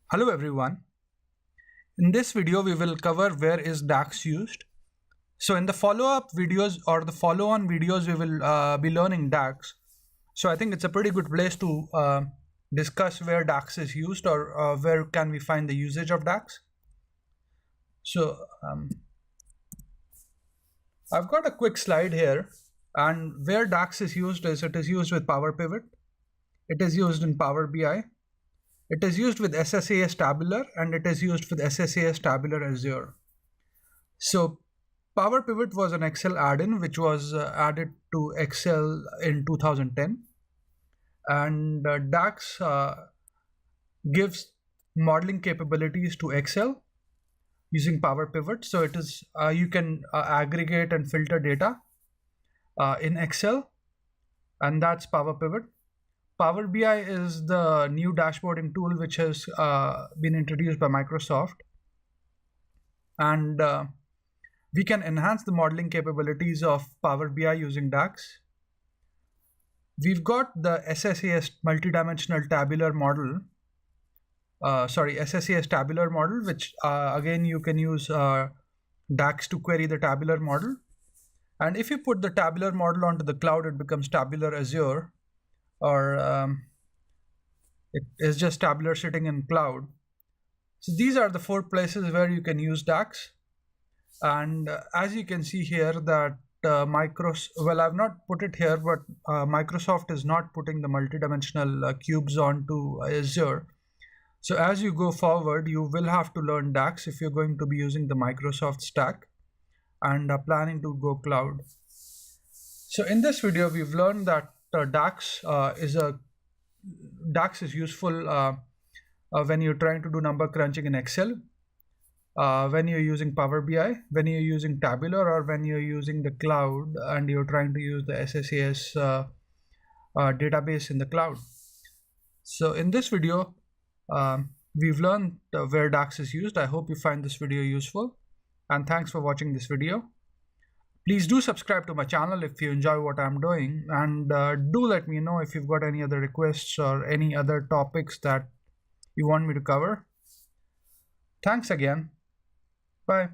Hello everyone. In this video we will cover where is DAX used. So in the follow-up videos or the follow-on videos we will be learning DAX. So I think it's a pretty good place to discuss where DAX is used or where can we find the usage of DAX. So I've got a quick slide here, and where DAX is used is it is used with Powerpivot. It is used in Power BI. It is used with SSAS Tabular, and it is used with SSAS Tabular Azure. So Powerpivot was an Excel add-in which was added to Excel in 2010, and DAX gives modeling capabilities to Excel using Powerpivot. So it is you can aggregate and filter data in Excel, and that's Powerpivot. Power BI is the new dashboarding tool which has been introduced by Microsoft, and we can enhance the modeling capabilities of Power BI using DAX. We've got the SSAS multidimensional tabular model, SSAS tabular model, which again you can use DAX to query the tabular model. And if you put the tabular model onto the cloud, it becomes Tabular Azure, or it is just tabular sitting in cloud. So these are the 4 places where you can use DAX. And as you can see here that I've not put it here, but Microsoft is not putting the multidimensional cubes onto Azure. So as you go forward, you will have to learn DAX if you're going to be using the Microsoft stack and are planning to go cloud. So in this video, we've learned that DAX is useful when you're trying to do number crunching in Excel, when you're using Power BI, when you're using Tabular, or when you're using the cloud and you're trying to use the SSAS database in the cloud. So in this video, we've learned where DAX is used. I hope you find this video useful, and thanks for watching this video. Please do subscribe to my channel if you enjoy what I'm doing, and do let me know if you've got any other requests or any other topics that you want me to cover. Thanks again. Bye.